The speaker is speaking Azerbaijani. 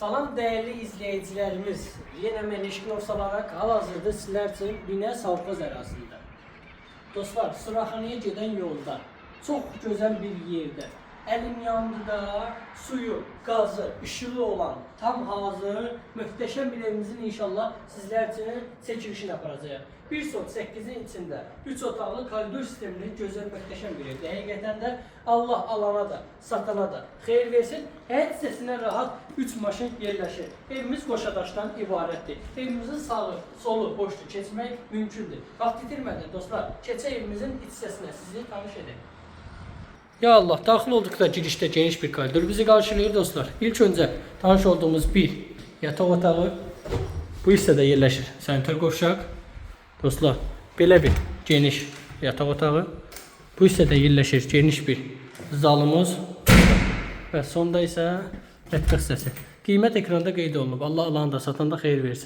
Salam değerli izleyicilerimiz. Yine Menişkinov olarak hal-hazırda sizler için Binə Savxoz ərazisində. Dostlar, Suraxanıya gedən yolda çox gözəl bir yerdə əlim yanında suyu, qazı, işığı olan tam hazır, möhtəşəm bir evimizin inşallah sizler için çəkilişini aparacağıq. 1.8'in içində 3 otaqlı koridor sistemli gözəl möhtəşəm bir evdir. Həqiqətən də Allah alana da, satana da xeyir versin. Hər hissəsinə rahat 3 maşın yerləşir. Evimiz qoşadaşdan ibarətdir. Evimizin sağı, solu boşdur, keçmək mümkündür. Vaxt itirmədən dostlar, keçək evimizin iç hissəsinə sizi tanış edək. Ya Allah, daxil olduqda girişdə geniş bir koridor bizi qarşılayır dostlar. İlk öncə tanış olduğumuz bir yataq otağı bu hissədə yerləşir. Sanitar qovşaq. Dostlar, belə bir geniş yataq otağı. Bu hissədə yerləşir geniş bir zalımız və sonda isə mətbəx hissəsi. Qiymət ekranda qeyd olunub. Allah alanı da, satan da xeyir versin.